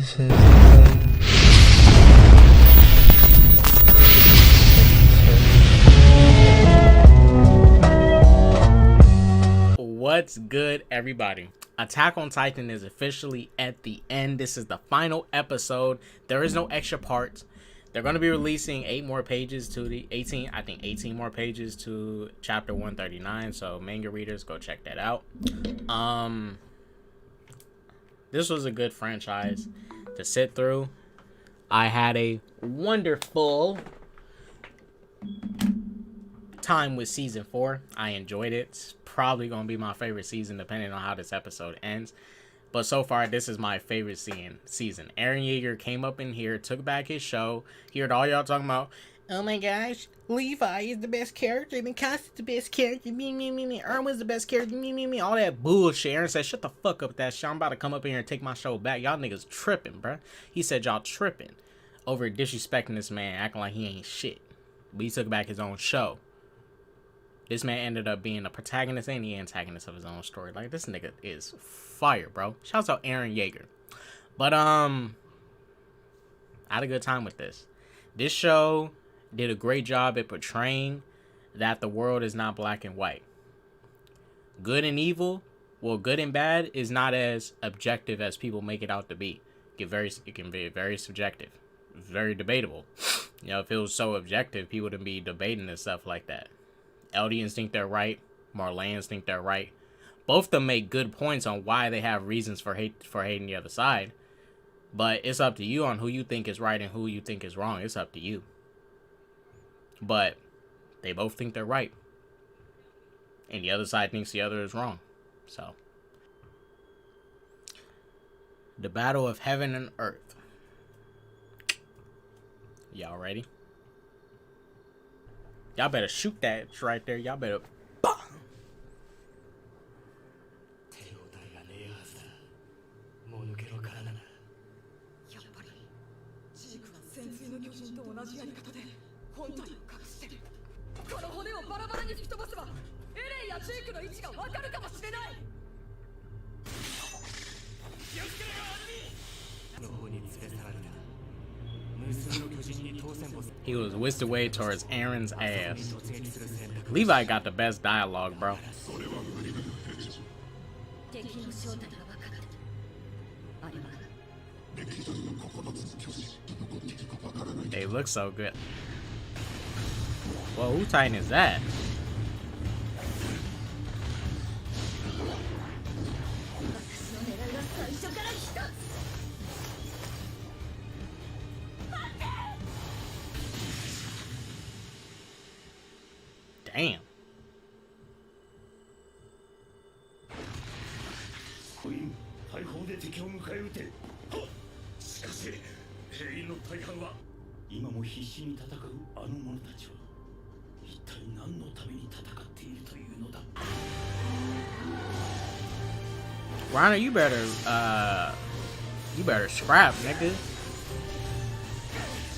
This is the What's good, everybody? Attack on Titan is officially at the end. This is the final episode. There is no extra parts. They're going to be releasing 8 more pages to the 18 more pages to chapter 139. So manga readers, go check that out. This was a good franchise to sit through. I had a wonderful time with season 4. I enjoyed it. It's probably gonna be my favorite season depending on how this episode ends, but so far this is my favorite season. Eren Yeager came up in here, took back his show. He heard all y'all talking about, oh my gosh, Levi is the best character, and Costa's the best character, me, Erwin's the best character, me, all that bullshit. Eren said, shut the fuck up with that shit. I'm about to come up in here and take my show back. Y'all niggas tripping, bruh. He said y'all tripping over disrespecting this man, acting like he ain't shit. But he took back his own show. This man ended up being the protagonist and the antagonist of his own story. Like, this nigga is fire, bro. Shouts out Eren Yeager. But, I had a good time with this. This show did a great job at portraying that the world is not black and white. Good and evil, well, good and bad is not as objective as people make it out to be. It can be very subjective. Very debatable. You know, if it was so objective, people wouldn't be debating and stuff like that. Eldians think they're right. Marleyans think they're right. Both of them make good points on why they have reasons for hating the other side. But it's up to you on who you think is right and who you think is wrong. It's up to you. But they both think they're right. And the other side thinks the other is wrong. So, the battle of heaven and earth. Y'all ready? Y'all better shoot that right there. Y'all better. Bang! He was whisked away towards Eren's ass. Levi got the best dialogue, bro. They look so good. Whoa, who Titan is that? Damn. Rhino, you better scrap, nigga.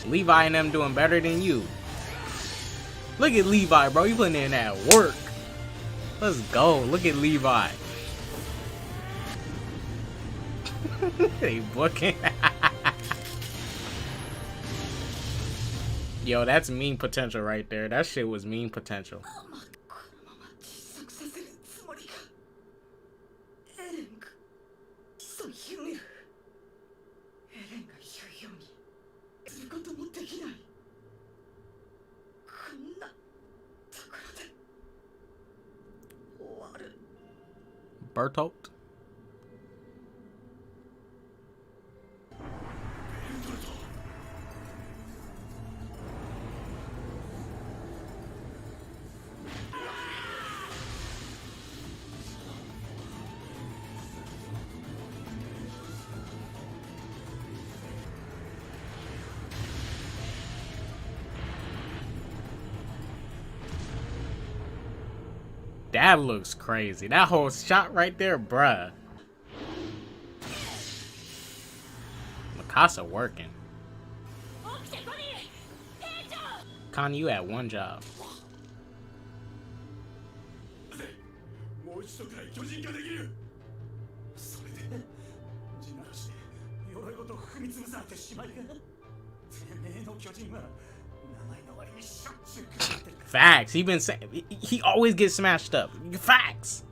Levi and them doing better than you. Look at Levi, bro. You putting in that work. Let's go. Look at Levi. They booking. Yo, that's mean potential right there. That shit was mean potential. Bertolt. That looks crazy. That whole shot right there, bruh. Mikasa working. Con, you had one job. もう一度くらい巨人化できる。それで人として鎧ごと踏み潰されてしまいか。てめえの巨人は名前の割にしょっちゅう食らってる。 Facts. He been saying he always gets smashed up. Facts.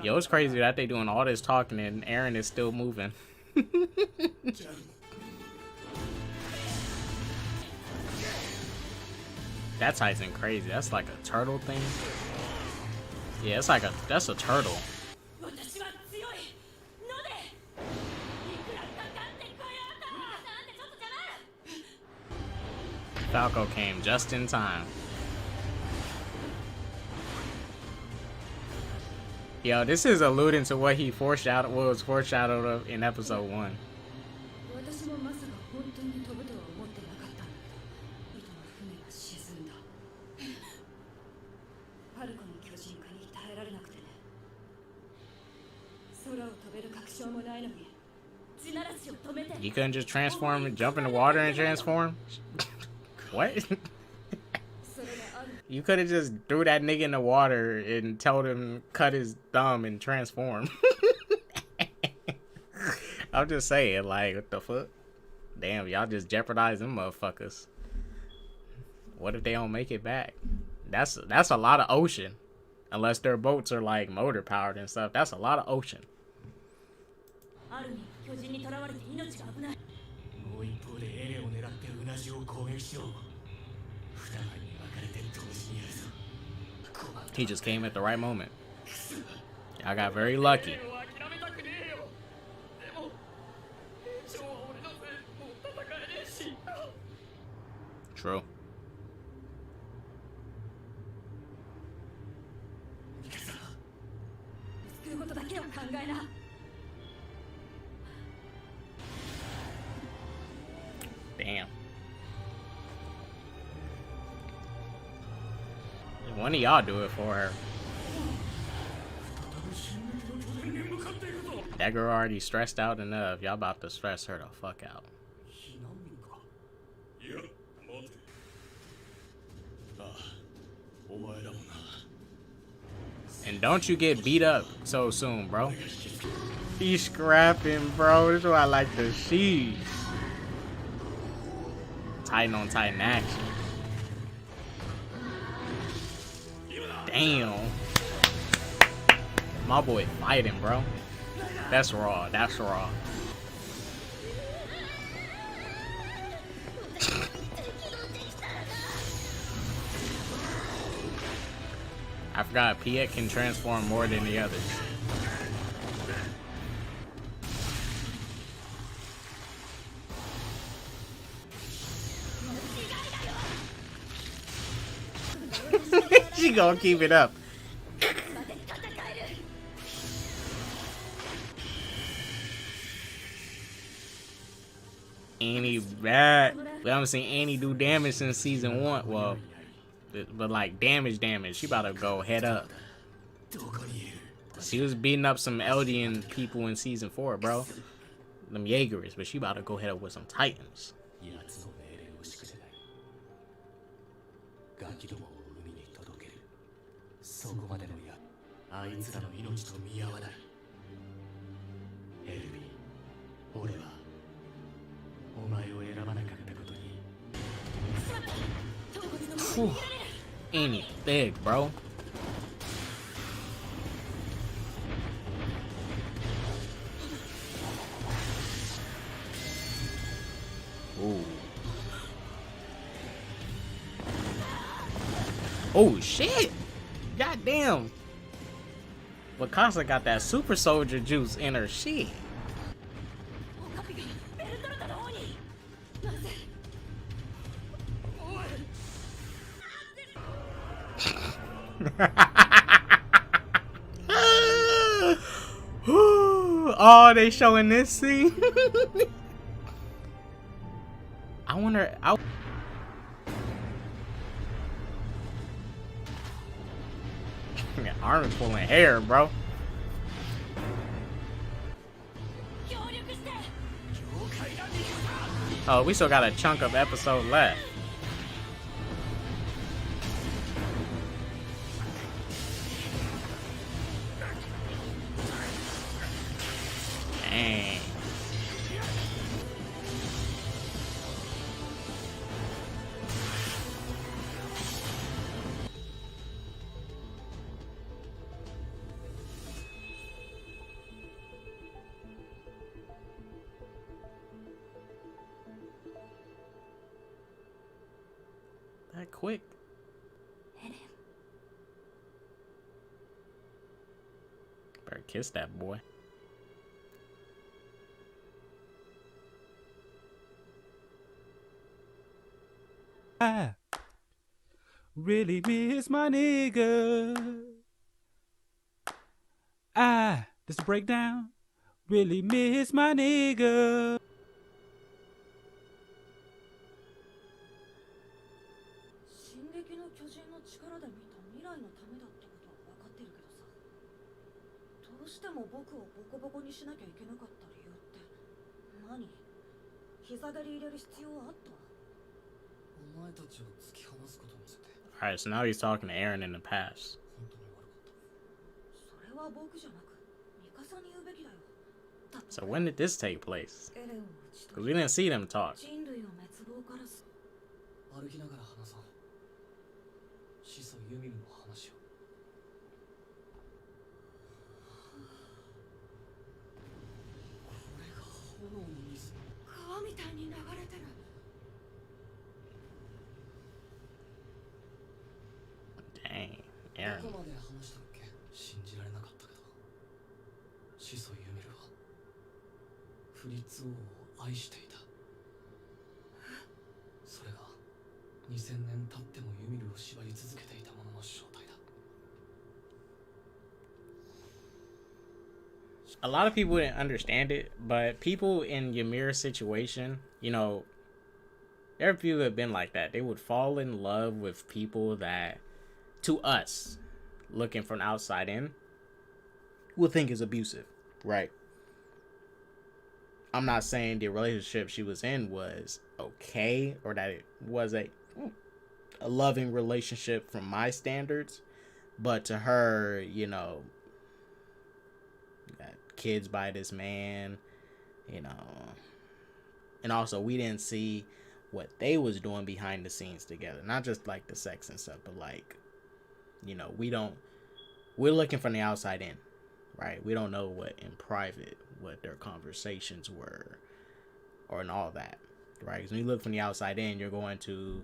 Yo, it's crazy that they doing all this talking and Aaron is still moving. That Titan crazy. That's like a turtle thing. Yeah, it's like that's a turtle. Falco came just in time. Yo, this is alluding to what he was foreshadowed of in episode 1. You couldn't just transform and jump in the water and transform? What? You could have just threw that nigga in the water and told him cut his thumb and transform. I'm just saying, like, what the fuck? Damn, y'all just jeopardize them motherfuckers. What if they don't make it back? That's a lot of ocean. Unless their boats are like motor powered and stuff. That's a lot of ocean. He just came at the right moment. I got very lucky. True. Damn. One of y'all do it for her. That girl already stressed out enough. Y'all about to stress her the fuck out. And don't you get beat up so soon, bro. He's scrapping, bro. This is what I like to see. Titan on Titan action. Damn. My boy fighting, bro. That's raw. That's raw. I forgot Piet can transform more than the others. She gonna keep it up. Annie bad. We haven't seen Annie do damage since season 1. Well, but like damage. She about to go head up. She was beating up some Eldian people in season 4, bro. Them Jaegers, but she about to go head up with some Titans. Whew. Annie big, bro. Ooh. Oh shit! Goddamn! Wakasa got that super soldier juice in her shit. Oh, they showing this scene. I wonder. Armin pulling hair, bro. Oh, we still got a chunk of episode left. Dang. That quick. Better kiss that boy. I really miss my nigga. This a breakdown. Really miss my nigga. 進撃の巨人の力で見た未来のためだってことは分かってるけどさ、どうしても僕をボコボコにしなきゃいけなかった理由って何？膝蹴り入れる必要あった？お前たちを突き放すことにして Alright, so now he's talking to Aaron in the past. 本当に悪かった。それは僕じゃなくミカサに言うべきだよ。 So when did this take place? エレンを打ち Because 取 we り didn't see them talk. 人類を滅亡からす。歩きながら話そう。始祖ユミルの話を。これが炎の水。川みたいに流れてる。 Dang, ど Aaron. こまで話したっけ？信じられなかったけど、始祖ユミルはフリッツ王を愛していた。それが2000年経ってもユミルを縛り続けていたものの正体だ。 A lot of people didn't understand it, but people in Ymir's situation, you know, there are people that have been like that. They would fall in love with people that, to us, looking from the outside in, would think is abusive, right? I'm not saying the relationship she was in was okay or that it was a loving relationship from my standards, but to her, you know, got kids by this man, you know, and also we didn't see what they was doing behind the scenes together, not just like the sex and stuff, but like, you know, we're looking from the outside in, right? We don't know what in private, what their conversations were or and all that, right? Because when you look from the outside in, you're going to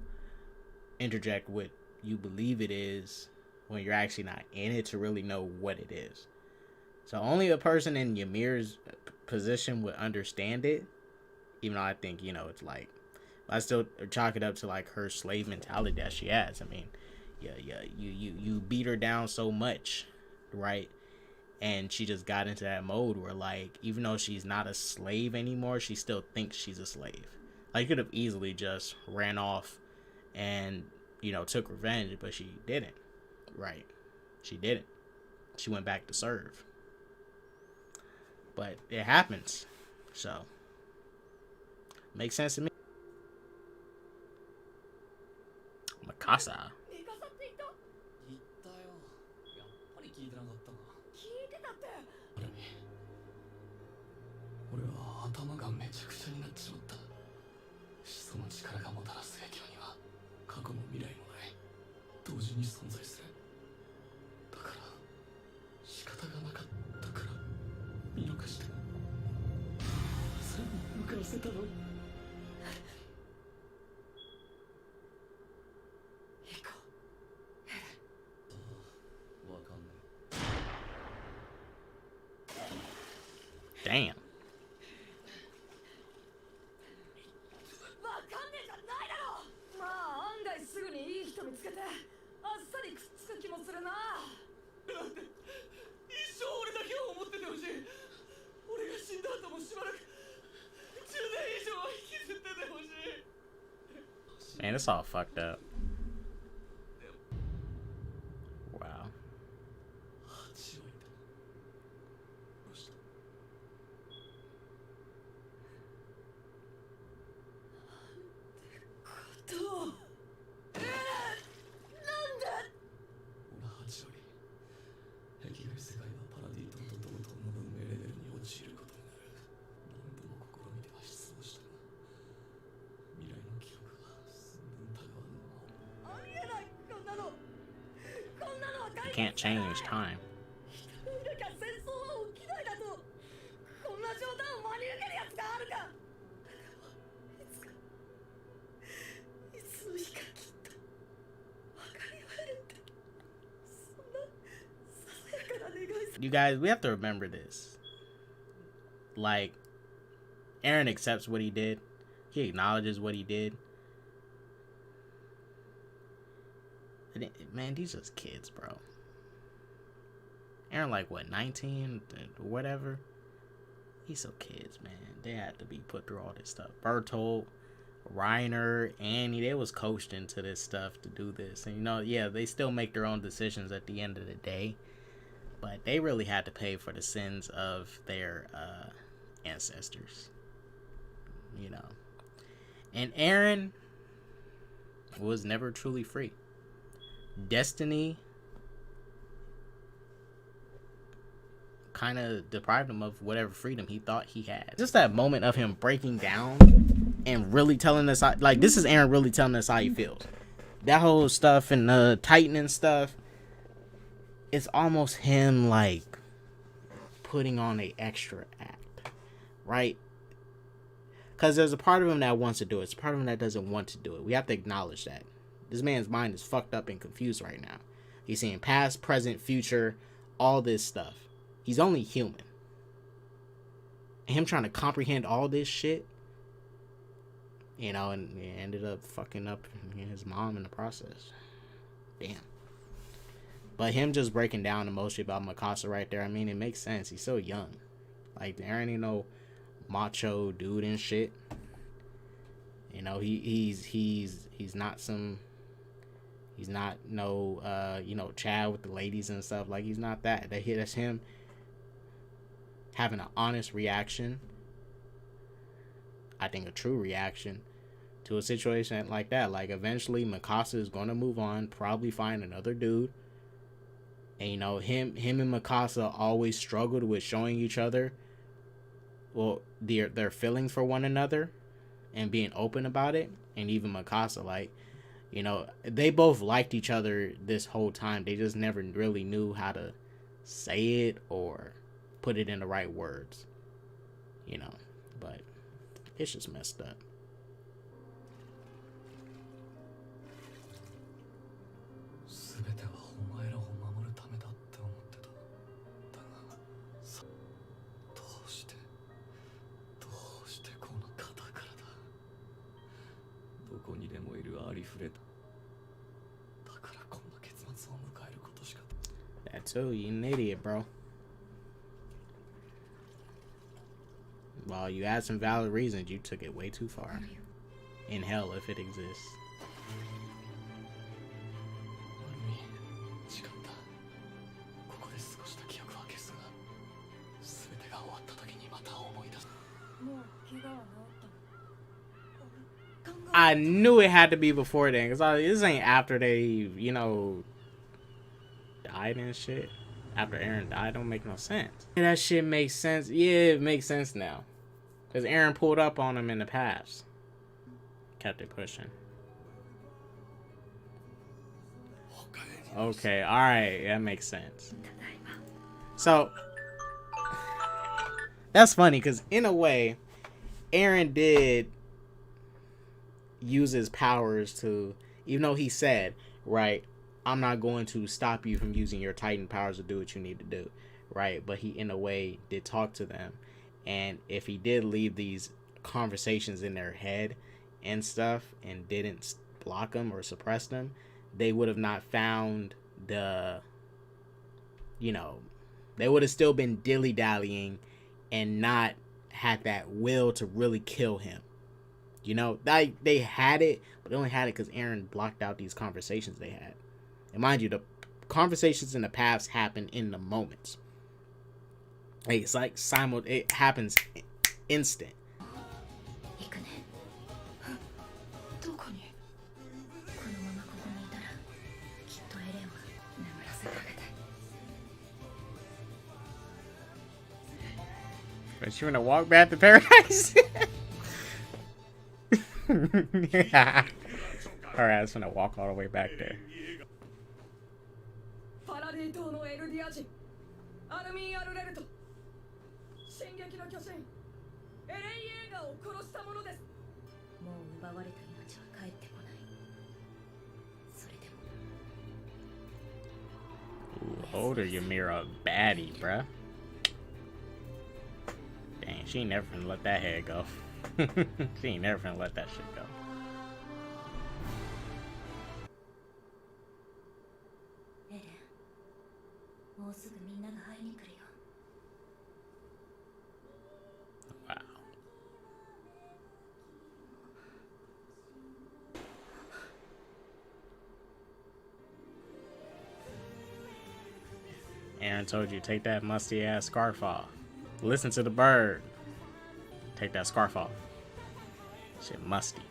interject what you believe it is when you're actually not in it to really know what it is. So only a person in Ymir's position would understand it, even though I think, you know, it's like, I still chalk it up to like her slave mentality that she has. I mean, you beat her down so much, right? And she just got into that mode where, like, even though she's not a slave anymore, she still thinks she's a slave. Like, could have easily just ran off and, you know, took revenge, but she didn't, right? She didn't. She went back to serve. But it happens. So, makes sense to me. Mikasa. ミカサって言った？言ったよ。やっぱり聞いてなかったか。聞いてたって。俺は頭がめちゃくちゃになっちまった。始祖の力がもたらす影響には過去も未来もない。同時に存在する。だから仕方がなかったから見逃して全部向かわせたの。行こう。わかんない。 Damn. わかんねえじゃないだろ。まあ案外すぐにいい人見つけてあっさりくっつく気もするな。だって一生俺だけを思っててほしい。俺が死んだ後もしばらく10年以上は引きずっててほしい。 Man, it's all fucked up. Wow. 8はいた。どうした？どう？なんで？俺8割。壁外世界はパラディ島と同等の文明レベルに陥ることになる。何度も試みては失踪したが、未来の記憶は寸分たがわぬまま。ありえない。こんなのは You can't change time. 人いなきゃ戦争は起きないだと。こんな冗談を真に受けるやつがあるか。いつの日かきっと You guys, we have to remember this. Like, Eren accepts what he did. He acknowledges what he did. Man, these just kids, bro. Eren, like, what, 19? Whatever. He's so kids, man. They had to be put through all this stuff. Bertolt, Reiner, Annie, they was coached into this stuff to do this. And, you know, yeah, they still make their own decisions at the end of the day. But they really had to pay for the sins of their ancestors. You know. And Eren was never truly free. Destiny kind of deprived him of whatever freedom he thought he had. Just that moment of him breaking down and really telling us, like, this is Eren really telling us how he feels. That whole stuff and the tightening stuff, it's almost him, like, putting on an extra act, right? Because there's a part of him that wants to do it. It's a part of him that doesn't want to do it. We have to acknowledge that. This man's mind is fucked up and confused right now. He's seeing past, present, future, all this stuff. He's only human. And him trying to comprehend all this shit, you know, and he ended up fucking up his mom in the process. Damn. But him just breaking down emotionally about Mikasa right there, I mean, it makes sense. He's so young. Like, there ain't no macho dude and shit. You know, he's not some... He's not no, you know, Chad with the ladies and stuff. Like, he's not that. That's him having an honest reaction. I think a true reaction to a situation like that. Like, eventually, Mikasa is going to move on, probably find another dude. And, you know, him and Mikasa always struggled with showing each other, well, their feelings for one another and being open about it. And even Mikasa, like, you know, they both liked each other this whole time. They just never really knew how to say it or put it in the right words. You know, but it's just messed up. That too, you an idiot, bro. Well, you had some valid reasons. You took it way too far. In hell, if it exists. I knew it had to be before then, because this ain't after they, you know, died and shit. After Eren died, don't make no sense. And that shit makes sense. Yeah, it makes sense now. Because Eren pulled up on him in the past. Kept it pushing. Okay, alright, that makes sense. So, that's funny, because in a way, Eren did use his powers to, even though he said, right, I'm not going to stop you from using your Titan powers to do what you need to do, right? But he, in a way, did talk to them. And if he did leave these conversations in their head and stuff and didn't block them or suppress them, they would have not found the, you know, they would have still been dilly-dallying and not had that will to really kill him. You know, they had it, but they only had it because Eren blocked out these conversations they had. And mind you, the conversations in the past happen in the moments. Hey, it's like it happens instant. But you wanna walk back to paradise? Yeah. Alright, I just wanna walk all the way back there. Ooh. Older Ymir a baddie, bruh. Dang, she ain't never finna let that head go. She ain't never finna let that shit go. Wow. Aaron told you, take that musty ass scarf off. Listen to the bird. Take that scarf off. Shit musty.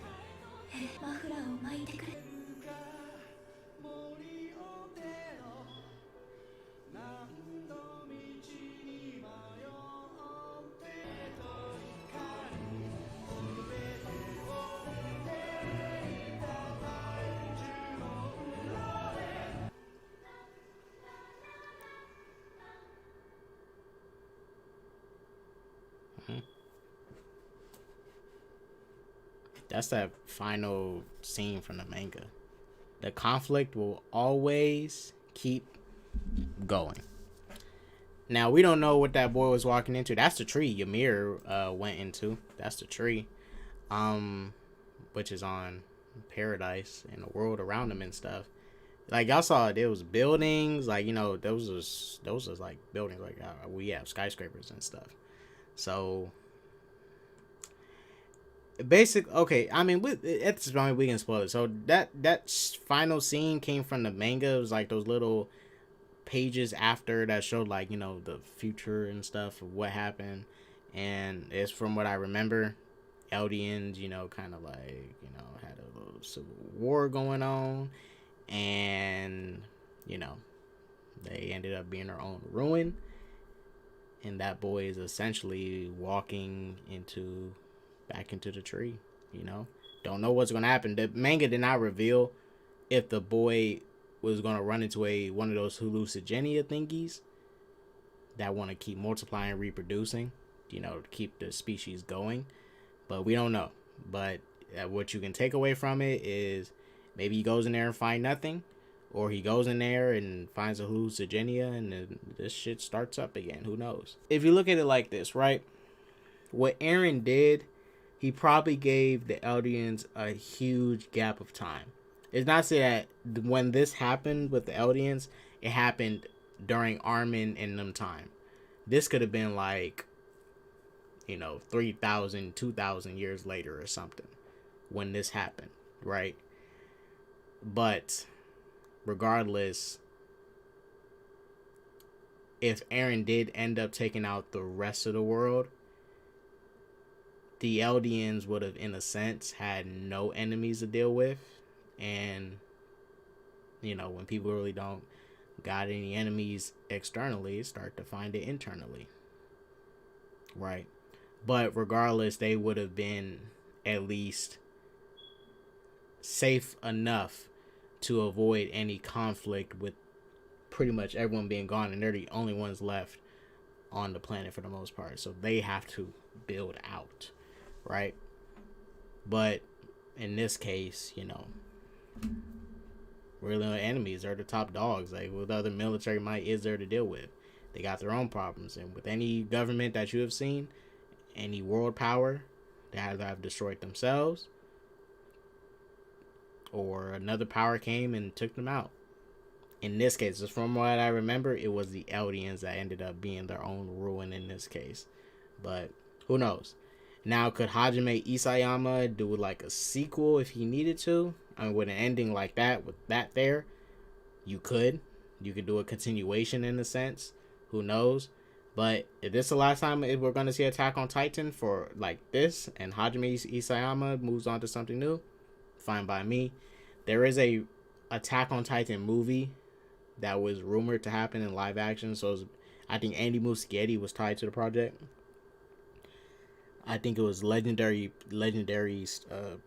That's that final scene from the manga. The conflict will always keep going. Now, we don't know what that boy was walking into. That's the tree Ymir went into. That's the tree. Which is on Paradise and the world around him and stuff. Like, y'all saw, there was buildings. Like, you know, those was like buildings. Like, we have skyscrapers and stuff. So... basic, okay, I mean, at this point we can spoil it. So that final scene came from the manga. It was like those little pages after that showed, like, you know, the future and stuff of what happened. And it's from what I remember, Eldians, you know, kind of like, you know, had a little civil war going on, and, you know, they ended up being their own ruin. And that boy is essentially walking back into the tree, you know. Don't know what's gonna happen. The manga did not reveal if the boy was gonna run into one of those hallucinogenia thingies that want to keep multiplying and reproducing, you know, to keep the species going. But we don't know. But what you can take away from it is maybe he goes in there and find nothing, or he goes in there and finds a hallucinogenia and then this shit starts up again. Who knows? If you look at it like this, right? What Eren did, he probably gave the Eldians a huge gap of time. It's not to say that when this happened with the Eldians, it happened during Armin and them time. This could have been like, you know, 3,000, 2,000 years later or something when this happened, right? But regardless, if Eren did end up taking out the rest of the world, the Eldians would have, in a sense, had no enemies to deal with. And, you know, when people really don't got any enemies externally, start to find it internally. Right? But regardless, they would have been at least safe enough to avoid any conflict with pretty much everyone being gone. And they're the only ones left on the planet for the most part. So they have to build out. Right? But in this case, you know, really the enemies are the top dogs. Like, what other military might is there to deal with? They got their own problems. And with any government that you have seen, any world power, they either have destroyed themselves or another power came and took them out. In this case, just from what I remember, it was the Eldians that ended up being their own ruin in this case. But who knows? Now, could Hajime Isayama do like a sequel if he needed to? I mean, with an ending like that, with that there, you could do a continuation in a sense. Who knows? But if this is the last time we're going to see Attack on Titan for like this, and Hajime Isayama moves on to something new, fine by me. There is a Attack on Titan movie that was rumored to happen in live action. So I think Andy Muschietti was tied to the project. I think it was Legendary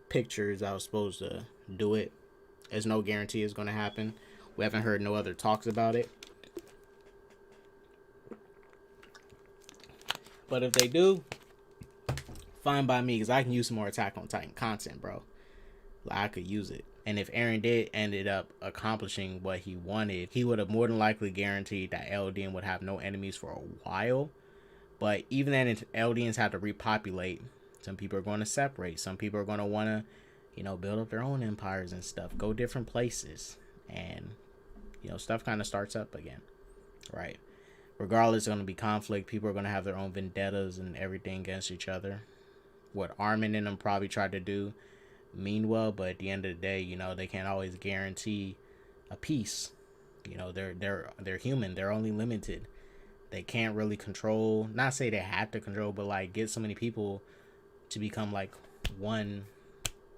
Pictures that was supposed to do it. There's no guarantee it's going to happen. We haven't heard no other talks about it. But if they do, fine by me, because I can use some more Attack on Titan content, bro. I could use it. And if Eren did ended up accomplishing what he wanted, he would have more than likely guaranteed that Eldian would have no enemies for a while. But even then, if Eldians have to repopulate, some people are going to separate. Some people are going to want to, build up their own empires and stuff, go different places. And, stuff kind of starts up again, right? Regardless, there's going to be conflict. People are going to have their own vendettas and everything against each other. What Armin and them probably tried to do mean well, but at the end of the day, they can't always guarantee a peace. They're human. They're only limited. They can't really control, not say they have to control, but like get so many people to become like one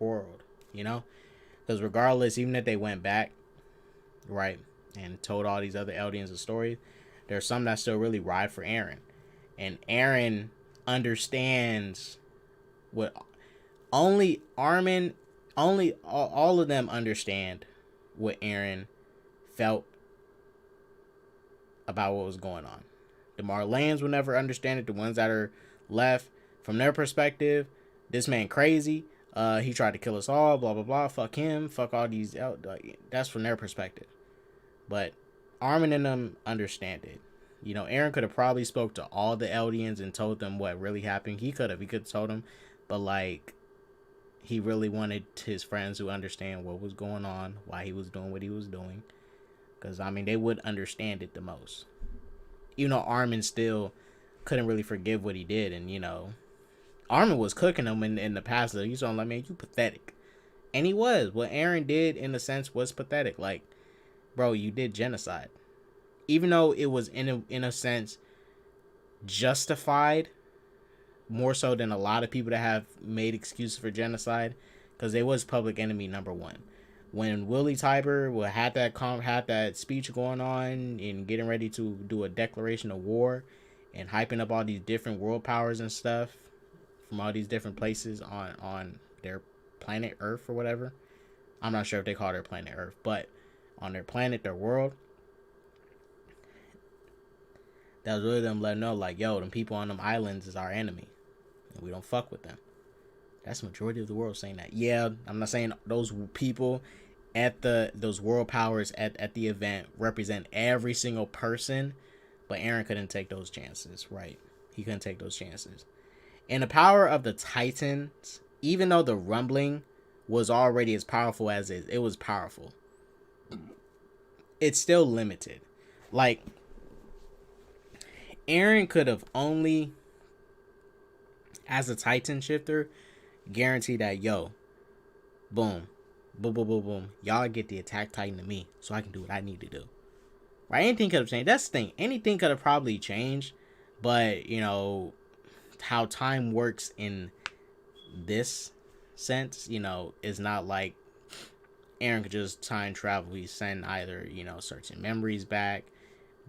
world, because regardless, even if they went back, right, and told all these other Eldians a story, there's some that still really ride for Eren. And Eren understands what only Armin, all of them understand what Eren felt about what was going on. The Marleyans will never understand it. The ones that are left, from their perspective, this man crazy. He tried to kill us all. Blah blah blah. Fuck him. Fuck all these. That's from their perspective. But Armin and them understand it. Eren could have probably spoke to all the Eldians and told them what really happened. He could have told them, but like, he really wanted his friends to understand what was going on, why he was doing what he was doing, because they would understand it the most. Armin still couldn't really forgive what he did, and Armin was cooking him in the past. He's on like, man, you pathetic, and he was. What Eren did, in a sense, was pathetic. Like, bro, you did genocide, even though it was in a sense justified, more so than a lot of people that have made excuses for genocide, because it was public enemy number one. When Willie Tiber had that speech going on and getting ready to do a declaration of war and hyping up all these different world powers and stuff from all these different places on their planet Earth or whatever. I'm not sure if they call their planet Earth, but on their planet, their world. That was really them letting know, like, yo, them people on them islands is our enemy, and we don't fuck with them. That's the majority of the world saying that. Yeah, I'm not saying those people at those world powers at the event represent every single person, but Eren couldn't take those chances, right? He couldn't take those chances. And the power of the Titans, even though the rumbling was already as powerful as it was powerful, it's still limited. Like, Eren could have only, as a Titan shifter, guaranteed that, yo, boom, boom, boom, boom, boom, y'all get the attack Titan to me so I can do what I need to do. Right? Anything could have changed. That's the thing. Anything could have probably changed, but, how time works in this sense, is not like Eren could just time travel. He send either, certain memories back,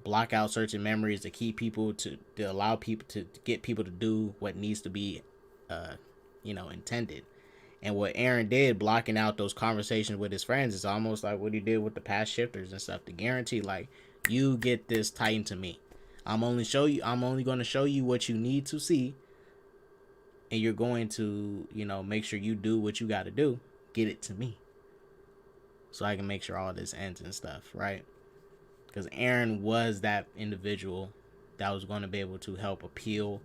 block out certain memories to keep people to allow people to get people to do what needs to be, intended. And what Eren did, blocking out those conversations with his friends, is almost like what he did with the past shifters and stuff, to guarantee, like, you get this Titan to me. I'm only going to show you what you need to see, and you're going to, make sure you do what you got to do. Get it to me, so I can make sure all this ends and stuff, right? Because Eren was that individual that was going to be able to help appeal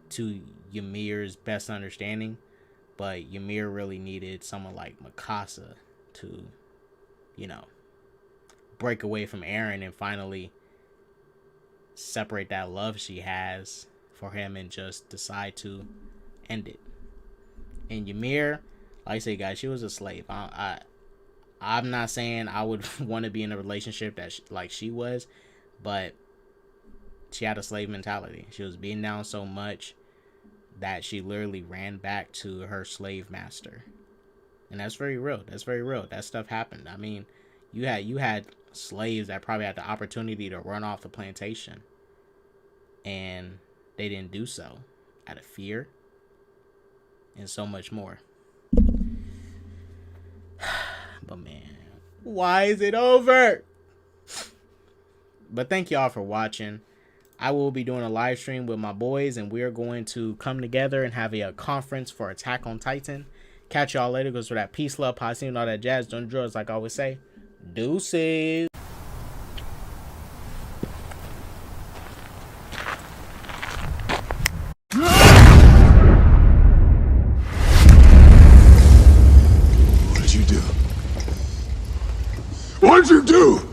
to Ymir's best understanding. But Ymir really needed someone like Mikasa to, break away from Eren and finally separate that love she has for him and just decide to end it. And Ymir, like I say, guys, she was a slave. I'm not saying I would want to be in a relationship that like she was, but she had a slave mentality. She was beaten down so much that she literally ran back to her slave master. And that's very real. That's very real. That stuff happened. I mean, you had slaves that probably had the opportunity to run off the plantation, and they didn't do so out of fear and so much more. But man, why is it over? But thank y'all for watching. I will be doing a live stream with my boys, and we're going to come together and have a conference for Attack on Titan. Catch y'all later. Goes for that peace, love, positive, and all that jazz. Don't drugs, like I always say. Deuces. What did you do? What did you do?